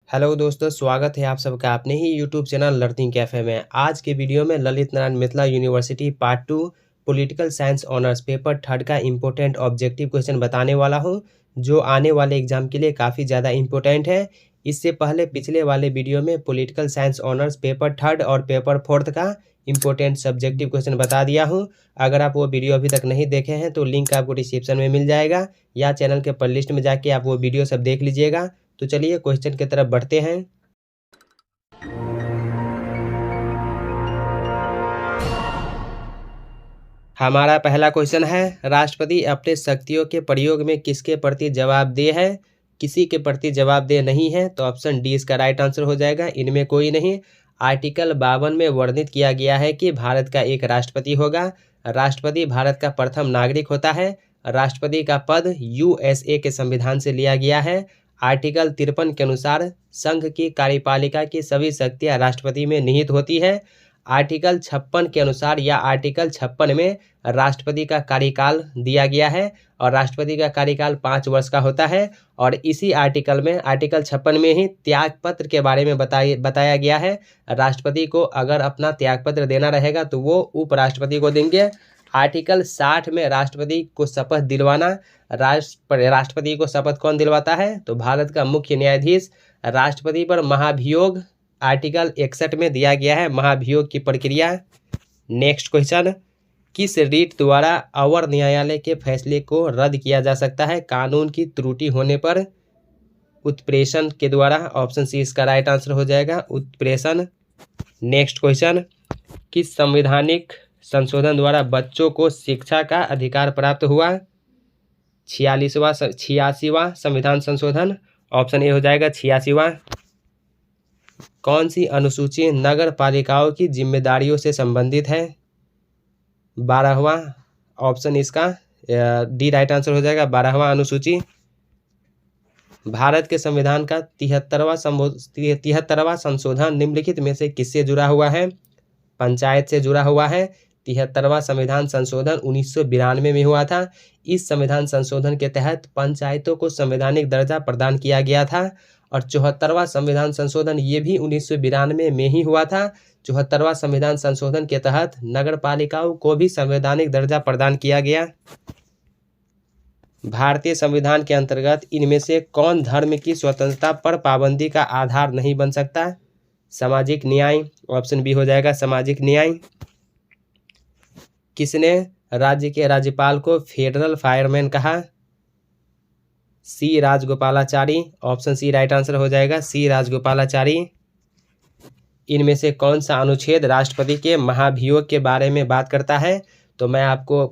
Hello दोस्तों, स्वागत है आप सबका अपने ही यूट्यूब चैनल लर्निंग कैफ़े में। आज के वीडियो में Lalit Narayan Mithila university part 2 political science honours paper 3 का इम्पोर्टेंट ऑब्जेक्टिव क्वेश्चन बताने वाला हूं, जो आने वाले एग्जाम के लिए काफ़ी ज़्यादा इम्पोर्टेंट है। इससे पहले पिछले वाले वीडियो में पॉलिटिकल साइंस ऑनर्स पेपर 3 और पेपर 4 का इम्पोर्टेंट सब्जेक्टिव क्वेश्चन बता दिया हूँ। अगर आप वो वीडियो अभी तक नहीं देखे हैं तो लिंक आपको डिस्क्रिप्शन में मिल जाएगा, या चैनल के प्लेलिस्ट में जाके आप वो वीडियो सब देख लीजिएगा। तो चलिए क्वेश्चन की तरफ बढ़ते हैं। हमारा पहला क्वेश्चन है, राष्ट्रपति अपने शक्तियों के प्रयोग में किसके प्रति जवाबदेह है? किसी के प्रति जवाबदेह नहीं है, तो ऑप्शन डी इसका राइट आंसर हो जाएगा। इनमें कोई नहीं। आर्टिकल 52 में वर्णित किया गया है कि भारत का एक राष्ट्रपति होगा। राष्ट्रपति भारत का प्रथम नागरिक होता है। राष्ट्रपति का पद यूएसए के संविधान से लिया गया है। आर्टिकल 53 के अनुसार संघ की कार्यपालिका की सभी शक्तियां राष्ट्रपति में निहित होती है। आर्टिकल 56 के अनुसार या आर्टिकल 56 में राष्ट्रपति का कार्यकाल दिया गया है और राष्ट्रपति का कार्यकाल 5 वर्ष का होता है। और इसी आर्टिकल में आर्टिकल 56 में ही त्यागपत्र के बारे में बताया गया है। राष्ट्रपति को अगर अपना त्यागपत्र देना रहेगा तो वो उपराष्ट्रपति को देंगे। आर्टिकल 60 में राष्ट्रपति को शपथ दिलवाना। राष्ट्रपति को शपथ कौन दिलवाता है? तो भारत का मुख्य न्यायाधीश। राष्ट्रपति पर महाभियोग आर्टिकल 61 में दिया गया है महाभियोग की प्रक्रिया। नेक्स्ट क्वेश्चन, किस रीट द्वारा अवर न्यायालय के फैसले को रद्द किया जा सकता है कानून की त्रुटि होने पर? उत्प्रेषण के द्वारा। ऑप्शन सी इसका राइट आंसर हो जाएगा, उत्प्रेषण। नेक्स्ट क्वेश्चन, किस संवैधानिक संशोधन द्वारा बच्चों को शिक्षा का अधिकार प्राप्त हुआ? 86वां संविधान संशोधन। ऑप्शन ए हो जाएगा 86वां। कौन सी अनुसूची नगर पालिकाओं की जिम्मेदारियों से संबंधित है? 12वां। ऑप्शन इसका डी राइट आंसर हो जाएगा, 12वां अनुसूची। भारत के संविधान का 73वां संशोधन निम्नलिखित में से किससे जुड़ा हुआ है? पंचायत से जुड़ा हुआ है। 73वां संविधान संशोधन 1992 में हुआ था। इस संविधान संशोधन के तहत पंचायतों को संवैधानिक दर्जा प्रदान किया गया था। और 74वां संविधान संशोधन ये भी 1992 में ही हुआ था। 74वां संविधान संशोधन के तहत नगर पालिकाओं को भी संवैधानिक दर्जा प्रदान किया गया। भारतीय संविधान के अंतर्गत इनमें से कौन धर्म की स्वतंत्रता पर पाबंदी का आधार नहीं बन सकता? सामाजिक न्याय। ऑप्शन बी हो जाएगा, सामाजिक न्याय। किसने राज्य के राज्यपाल को फेडरल फायरमैन कहा? C Rajagopalachari. Option C right answer हो जाएगा, सी राजगोपालाचारी। इनमें से कौन सा अनुच्छेद राष्ट्रपति के महाभियोग के बारे में बात करता है? तो मैं आपको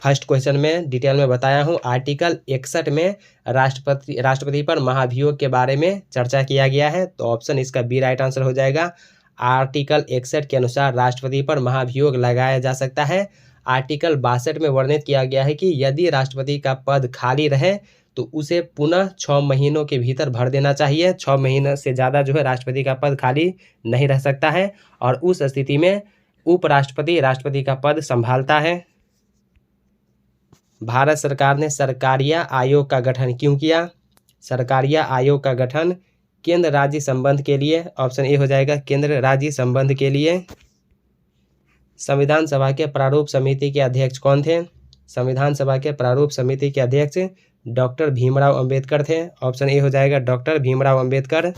फर्स्ट क्वेश्चन में डिटेल में बताया हूं। आर्टिकल 61 में राष्ट्रपति पर महाभियोग के बारे में चर्चा किया गया है, तो ऑप्शन इसका बी राइट आंसर हो जाएगा। आर्टिकल 61 के अनुसार राष्ट्रपति पर महाभियोग लगाया जा सकता है। आर्टिकल 62 में वर्णित किया गया है कि यदि राष्ट्रपति का पद खाली रहे तो उसे पुनः 6 महीनों के भीतर भर देना चाहिए। 6 महीने से ज़्यादा जो है राष्ट्रपति का पद खाली नहीं रह सकता है, और उस स्थिति में उपराष्ट्रपति राष्ट्रपति का पद संभालता है। भारत सरकार ने सरकारिया आयोग का गठन क्यों किया? सरकारिया आयोग का गठन केंद्र राज्य संबंध के लिए। ऑप्शन ए हो जाएगा, केंद्र राज्य संबंध के लिए। संविधान सभा के प्रारूप समिति के अध्यक्ष कौन थे? संविधान सभा के प्रारूप समिति के अध्यक्ष डॉक्टर भीमराव अंबेडकर थे। ऑप्शन ए हो जाएगा, डॉक्टर भीमराव अंबेडकर।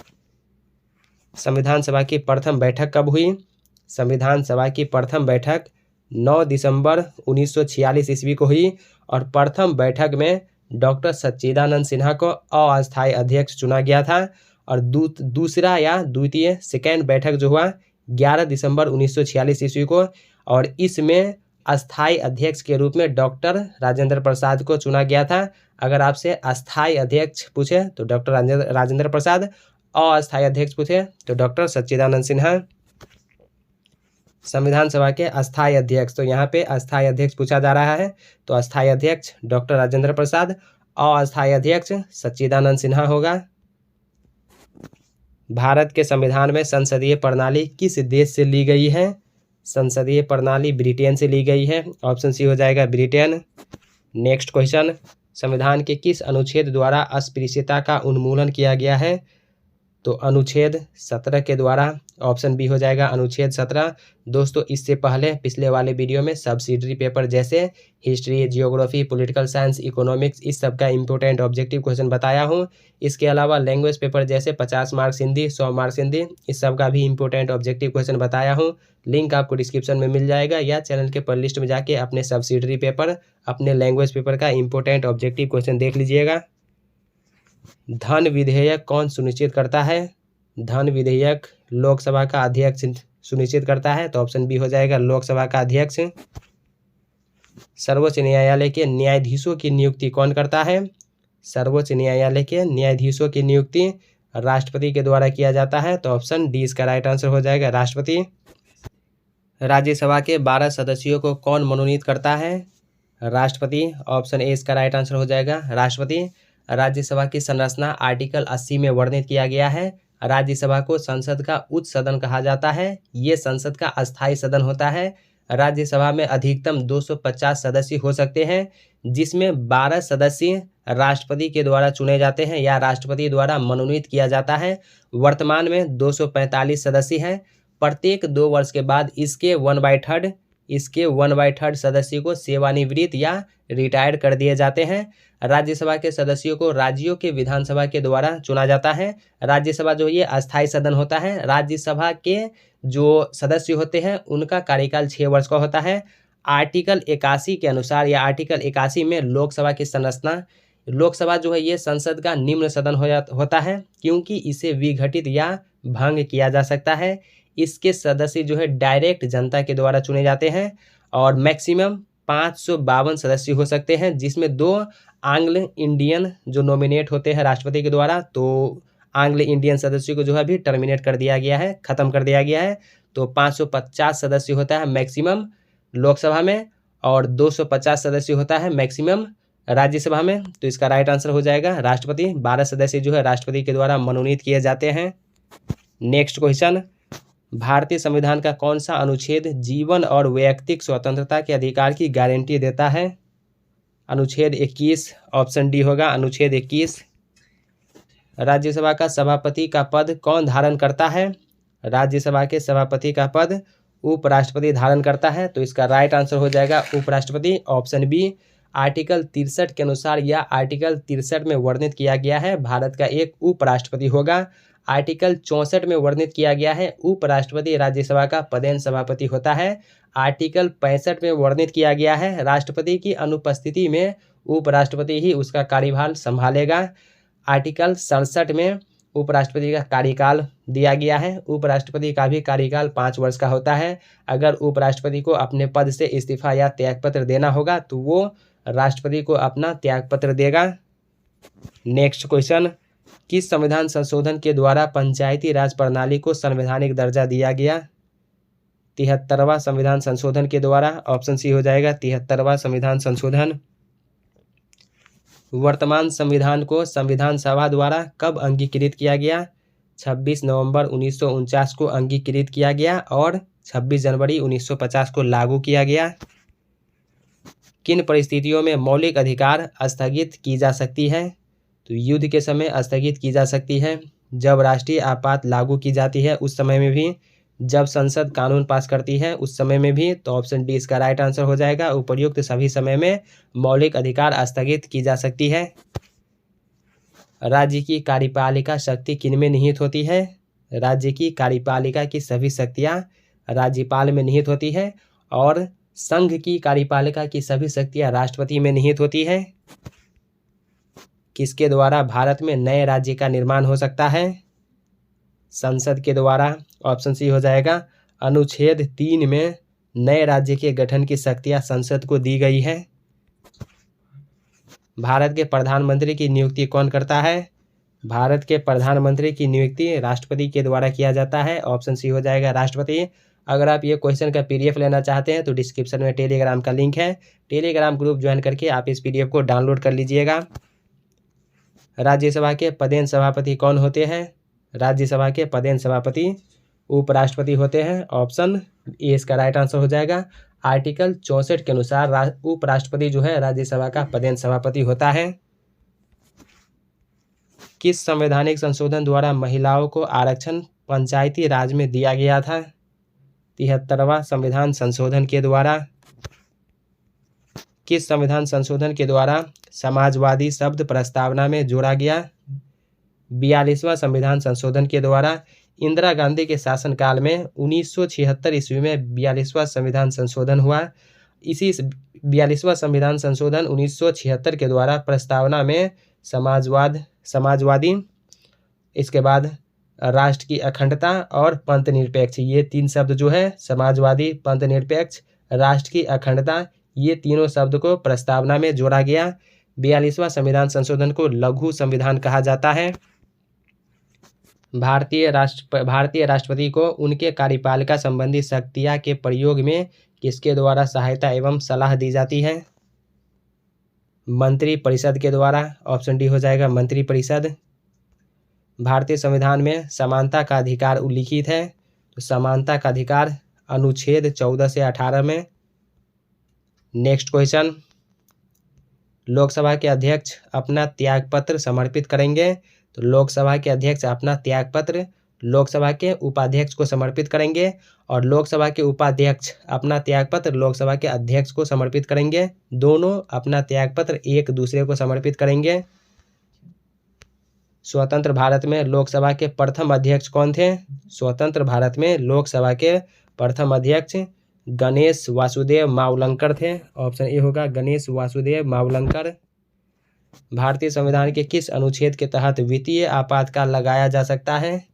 संविधान सभा की प्रथम बैठक कब हुई? संविधान सभा की प्रथम बैठक 9 दिसंबर 1946 ईस्वी को हुई, और प्रथम बैठक में डॉक्टर सच्चिदानंद सिन्हा को अस्थायी अध्यक्ष चुना गया था। और दूसरा या द्वितीय सेकेंड बैठक जो हुआ 11 दिसंबर 1946 ईस्वी को, और इसमें अस्थायी अध्यक्ष के रूप में डॉक्टर राजेंद्र प्रसाद को चुना गया था। अगर आपसे अस्थायी अध्यक्ष पूछे तो डॉक्टर राजेंद्र प्रसाद, अस्थायी अध्यक्ष पूछे तो डॉक्टर सच्चिदानंद सिन्हा। संविधान सभा के अस्थायी अध्यक्ष, तो यहाँ पे अस्थायी अध्यक्ष पूछा जा रहा है, तो अस्थायी अध्यक्ष डॉक्टर राजेंद्र प्रसाद, अस्थायी अध्यक्ष सच्चिदानंद सिन्हा होगा। भारत के संविधान में संसदीय प्रणाली किस देश से ली गई है? संसदीय प्रणाली ब्रिटेन से ली गई है। ऑप्शन सी हो जाएगा, ब्रिटेन। नेक्स्ट क्वेश्चन, संविधान के किस अनुच्छेद द्वारा अस्पृश्यता का उन्मूलन किया गया है? तो अनुच्छेद 17 के द्वारा ऑप्शन बी हो जाएगा अनुच्छेद 17। दोस्तों इससे पहले पिछले वाले वीडियो में सब्सिडरी पेपर जैसे history, geography, political science, economics इस सब का इंपॉर्टेंट ऑब्जेक्टिव क्वेश्चन बताया हूँ। इसके अलावा लैंग्वेज पेपर जैसे 50 मार्क्स हिंदी, 100 मार्क्स हिंदी इस सब का भी इंपॉर्टेंट ऑब्जेक्टिव क्वेश्चन बताया हूँ। लिंक आपको डिस्क्रिप्शन में मिल जाएगा या चैनल के प्लेलिस्ट में जाके अपने सब्सिडरी पेपर, अपने लैंग्वेज पेपर का इंपॉर्टेंट ऑब्जेक्टिव क्वेश्चन देख लीजिएगा। धन विधेयक कौन सुनिश्चित करता है? धन विधेयक लोकसभा का अध्यक्ष सुनिश्चित करता है, तो ऑप्शन बी हो जाएगा लोकसभा का अध्यक्ष। सर्वोच्च न्यायालय के न्यायाधीशों की नियुक्ति कौन करता है? सर्वोच्च न्यायालय के न्यायाधीशों की नियुक्ति राष्ट्रपति के द्वारा किया जाता है, तो ऑप्शन डी इसका राइट आंसर हो जाएगा राष्ट्रपति। राज्यसभा के 12 सदस्यों को कौन मनोनीत करता है? राष्ट्रपति। ऑप्शन ए इसका राइट आंसर हो जाएगा राष्ट्रपति। राज्यसभा की संरचना आर्टिकल 80 में वर्णित किया गया है। राज्यसभा को संसद का उच्च सदन कहा जाता है। ये संसद का अस्थायी सदन होता है। राज्यसभा में अधिकतम 250 सदस्य हो सकते हैं, जिसमें 12 सदस्य राष्ट्रपति के द्वारा चुने जाते हैं या राष्ट्रपति द्वारा मनोनीत किया जाता है। वर्तमान में 245 सदस्य हैं। प्रत्येक 2 वर्ष के बाद इसके 1/3 सदस्य को सेवानिवृत्त या रिटायर कर दिए जाते हैं। राज्यसभा के सदस्यों को राज्यों के विधानसभा के द्वारा चुना जाता है। राज्यसभा जो ये अस्थायी सदन होता है, राज्यसभा के जो सदस्य होते हैं उनका कार्यकाल 6 वर्ष का होता है। आर्टिकल 81 के अनुसार या आर्टिकल 81 में लोकसभा की संरचना, लोकसभा जो है ये संसद का निम्न सदन होता है, क्योंकि इसे विघटित या भंग किया जा सकता है। इसके सदस्य जो है डायरेक्ट जनता के द्वारा चुने जाते हैं और मैक्सिमम 552 सदस्य हो सकते हैं, जिसमें 2 आंग्ल इंडियन जो नॉमिनेट होते हैं राष्ट्रपति के द्वारा, तो आंग्ल इंडियन सदस्यों को जो है अभी टर्मिनेट कर दिया गया है, ख़त्म कर दिया गया है। तो 550 सदस्य होता है मैक्सिमम लोकसभा में और 250 सदस्य होता है मैक्सिमम राज्यसभा में। तो इसका राइट आंसर हो जाएगा राष्ट्रपति। 12 सदस्य जो है राष्ट्रपति के द्वारा मनोनीत किए जाते हैं। नेक्स्ट क्वेश्चन, भारतीय संविधान का कौन सा अनुच्छेद जीवन और वैयक्तिक स्वतंत्रता के अधिकार की गारंटी देता है? अनुच्छेद 21। ऑप्शन डी होगा अनुच्छेद 21। राज्यसभा का सभापति का पद कौन धारण करता है? राज्यसभा के सभापति का पद उपराष्ट्रपति धारण करता है, तो इसका राइट आंसर हो जाएगा उपराष्ट्रपति। Option B. आर्टिकल 63 के अनुसार या आर्टिकल 63 में वर्णित किया गया है भारत का एक उपराष्ट्रपति होगा। आर्टिकल 64 में वर्णित किया गया है उपराष्ट्रपति राज्यसभा का पदेन सभापति होता है। आर्टिकल 65 में वर्णित किया गया है राष्ट्रपति की अनुपस्थिति में उपराष्ट्रपति ही उसका कार्यभार संभालेगा। आर्टिकल 67 में उपराष्ट्रपति का कार्यकाल दिया गया है। उपराष्ट्रपति का भी कार्यकाल 5 वर्ष का होता है। अगर उपराष्ट्रपति को अपने पद से इस्तीफा या त्यागपत्र देना होगा तो वो राष्ट्रपति को अपना त्यागपत्र देगा। नेक्स्ट क्वेश्चन, किस संविधान संशोधन के द्वारा पंचायती राज प्रणाली को संवैधानिक दर्जा दिया गया? 73वां संविधान संशोधन के द्वारा। ऑप्शन सी हो जाएगा 73वां संविधान संशोधन। वर्तमान संविधान को संविधान सभा द्वारा कब अंगीकृत किया गया? 26 नवंबर 1949 को अंगीकृत किया गया और 26 जनवरी 1950 को लागू किया गया। किन परिस्थितियों में मौलिक अधिकार स्थगित की जा सकती है? तो युद्ध के समय स्थगित की जा सकती है, जब राष्ट्रीय आपात लागू की जाती है उस समय में भी, जब संसद कानून पास करती है उस समय में भी। तो ऑप्शन डी इसका राइट आंसर हो जाएगा। उपर्युक्त सभी समय में मौलिक अधिकार स्थगित की जा सकती है। राज्य की कार्यपालिका शक्ति किनमें निहित होती है? राज्य की कार्यपालिका की सभी शक्तियाँ राज्यपाल में निहित होती है और संघ की कार्यपालिका की सभी शक्तियाँ राष्ट्रपति में निहित होती है। किसके द्वारा भारत में नए राज्य का निर्माण हो सकता है? संसद के द्वारा। ऑप्शन सी हो जाएगा। अनुच्छेद 3 में नए राज्य के गठन की शक्तियां संसद को दी गई है। भारत के प्रधानमंत्री की नियुक्ति कौन करता है? भारत के प्रधानमंत्री की नियुक्ति राष्ट्रपति के द्वारा किया जाता है। ऑप्शन सी हो जाएगा राष्ट्रपति। अगर आप ये क्वेश्चन का PDF लेना चाहते हैं तो डिस्क्रिप्शन में टेलीग्राम का लिंक है, टेलीग्राम ग्रुप ज्वाइन करके आप इस PDF को डाउनलोड कर लीजिएगा। राज्यसभा के पदेन सभापति कौन होते हैं? राज्यसभा के पदेन सभापति उपराष्ट्रपति होते हैं। ऑप्शन ए इसका राइट आंसर हो जाएगा। आर्टिकल 64 के अनुसार उपराष्ट्रपति जो है राज्यसभा का पदेन सभापति होता है। किस संवैधानिक संशोधन द्वारा महिलाओं को आरक्षण पंचायती राज में दिया गया था? 73वां संविधान संशोधन के द्वारा। किस संविधान संशोधन के द्वारा समाजवादी शब्द प्रस्तावना में जोड़ा गया? 42वां संविधान संशोधन के द्वारा। इंदिरा गांधी के शासनकाल में 1976 ईस्वी में 42वां संविधान संशोधन हुआ। इसी 42वां संविधान संशोधन 1976 के द्वारा प्रस्तावना में समाजवादी, इसके बाद राष्ट्र की अखंडता और पंथ निरपेक्ष, ये 3 शब्द जो है समाजवादी, पंथ निरपेक्ष, राष्ट्र की अखंडता, ये तीनों शब्द को प्रस्तावना में जोड़ा गया। 42वां संविधान संशोधन को लघु संविधान कहा जाता है। भारतीय राष्ट्रपति को उनके कार्यपालिका संबंधी शक्तियाँ के प्रयोग में किसके द्वारा सहायता एवं सलाह दी जाती है? मंत्री परिषद के द्वारा। ऑप्शन डी हो जाएगा मंत्री परिषद। भारतीय संविधान में समानता का अधिकार उल्लिखित है, तो समानता का अधिकार अनुच्छेद 14 से 18 में। नेक्स्ट क्वेश्चन, लोकसभा के अध्यक्ष अपना त्यागपत्र समर्पित करेंगे, तो लोकसभा के अध्यक्ष अपना त्यागपत्र लोकसभा के उपाध्यक्ष को समर्पित करेंगे, और लोकसभा के उपाध्यक्ष अपना त्यागपत्र लोकसभा के अध्यक्ष को समर्पित करेंगे। दोनों अपना त्यागपत्र एक दूसरे को समर्पित करेंगे। स्वतंत्र भारत में लोकसभा के प्रथम अध्यक्ष कौन थे? स्वतंत्र भारत में लोकसभा के प्रथम अध्यक्ष गणेश वासुदेव मावलंकर थे। ऑप्शन ए होगा गणेश वासुदेव मावलंकर। भारतीय संविधान के किस अनुच्छेद के तहत वित्तीय आपातकाल लगाया जा सकता है?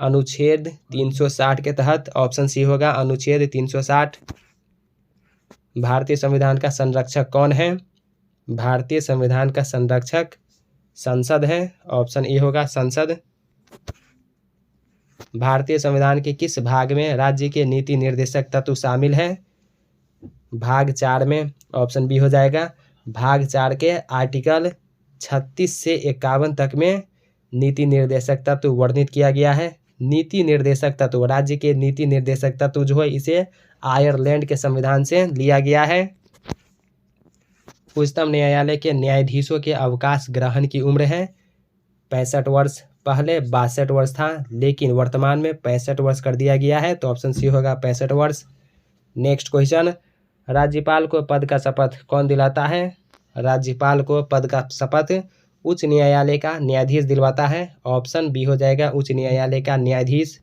अनुच्छेद 360 के तहत। ऑप्शन सी होगा अनुच्छेद 360। भारतीय संविधान का संरक्षक कौन है? भारतीय संविधान का संरक्षक संसद है। ऑप्शन ए होगा संसद। भारतीय संविधान के किस भाग में राज्य के नीति निर्देशक तत्व शामिल है? भाग 4 में। ऑप्शन बी हो जाएगा भाग 4 के आर्टिकल 36 से 51 तक में नीति निर्देशक तत्व वर्णित किया गया है। नीति निर्देशक तत्व, राज्य के नीति निर्देशक तत्व जो है इसे आयरलैंड के संविधान से लिया गया है। उच्चतम न्यायालय के न्यायाधीशों के अवकाश ग्रहण की उम्र है 65 वर्ष। पहले 62 वर्ष था, लेकिन वर्तमान में 65 वर्ष कर दिया गया है, तो ऑप्शन सी होगा 65 वर्ष। नेक्स्ट क्वेश्चन, राज्यपाल को पद का शपथ कौन दिलाता है? राज्यपाल को पद का शपथ उच्च न्यायालय का न्यायाधीश दिलवाता है। ऑप्शन बी हो जाएगा उच्च न्यायालय का न्यायाधीश।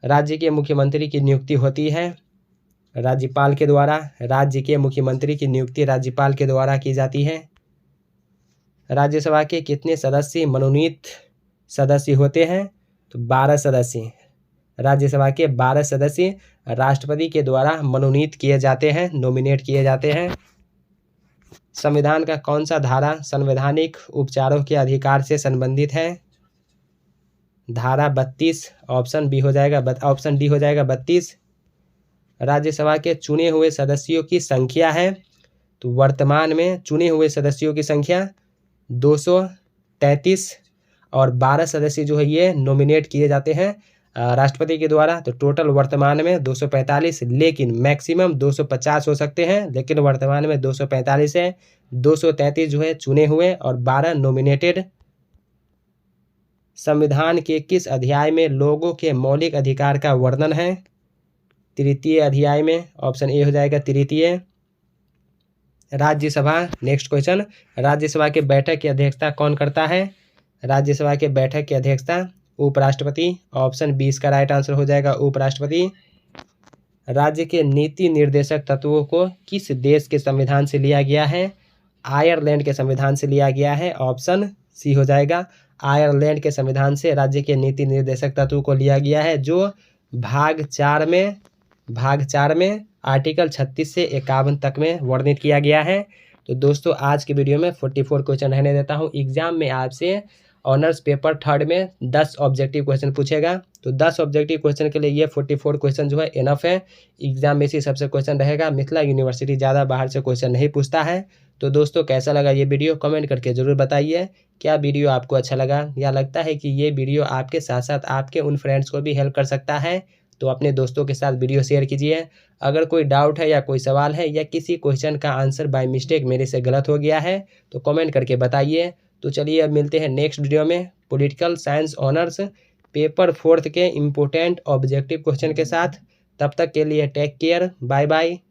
राज्य के मुख्यमंत्री की नियुक्ति होती है राज्यपाल के द्वारा। राज्य के मुख्यमंत्री की नियुक्ति राज्यपाल के द्वारा की जाती है। राज्यसभा के कितने सदस्य मनोनीत सदस्य होते हैं? तो 12 सदस्य। राज्यसभा के 12 सदस्य राष्ट्रपति के द्वारा मनोनीत किए जाते हैं, नॉमिनेट किए जाते हैं। संविधान का कौन सा धारा संवैधानिक उपचारों के अधिकार से संबंधित है? धारा 32। ऑप्शन बी हो जाएगा ऑप्शन डी हो जाएगा 32। राज्यसभा के चुने हुए सदस्यों की संख्या है, तो वर्तमान में चुने हुए सदस्यों की संख्या 233 और 12 सदस्य जो है ये नॉमिनेट किए जाते हैं राष्ट्रपति के द्वारा। तो टोटल वर्तमान में 245, लेकिन मैक्सिमम 250 हो सकते हैं, लेकिन वर्तमान में 245 है। 233 जो है चुने हुए और 12 नॉमिनेटेड। संविधान के किस अध्याय में लोगों के मौलिक अधिकार का वर्णन है? तृतीय अध्याय में। ऑप्शन ए हो जाएगा तृतीय। राज्यसभा। नेक्स्ट क्वेश्चन, राज्यसभा के बैठक की अध्यक्षता कौन करता है? राज्यसभा के बैठक की अध्यक्षता उपराष्ट्रपति। ऑप्शन 20 का राइट आंसर हो जाएगा उपराष्ट्रपति। राज्य के नीति निर्देशक तत्वों को किस देश के संविधान से लिया गया है? आयरलैंड के संविधान से लिया गया है। ऑप्शन सी हो जाएगा आयरलैंड के संविधान से राज्य के नीति निर्देशक तत्व को लिया गया है, जो भाग 4 में आर्टिकल 36 से 51 तक में वर्णित किया गया है। तो दोस्तों आज की वीडियो में 44 क्वेश्चन रहने देता हूं। एग्जाम में आपसे ऑनर्स पेपर 3 में 10 ऑब्जेक्टिव क्वेश्चन पूछेगा, तो 10 ऑब्जेक्टिव क्वेश्चन के लिए ये 44 क्वेश्चन जो है इनफ है। एग्जाम में इसी सबसे क्वेश्चन रहेगा। मिथिला यूनिवर्सिटी ज़्यादा बाहर से क्वेश्चन नहीं पूछता है। तो दोस्तों कैसा लगा ये वीडियो कमेंट करके ज़रूर बताइए। क्या वीडियो आपको अच्छा लगा या लगता है कि ये वीडियो आपके साथ साथ आपके उन फ्रेंड्स को भी हेल्प कर सकता है, तो अपने दोस्तों के साथ वीडियो शेयर कीजिए। अगर कोई डाउट है या कोई सवाल है या किसी क्वेश्चन का आंसर बाय मिस्टेक मेरे से गलत हो गया है तो कमेंट करके बताइए। तो चलिए अब मिलते हैं नेक्स्ट वीडियो में पॉलिटिकल साइंस ऑनर्स पेपर 4 के इम्पोर्टेंट ऑब्जेक्टिव क्वेश्चन के साथ। तब तक के लिए टेक केयर, बाय बाय।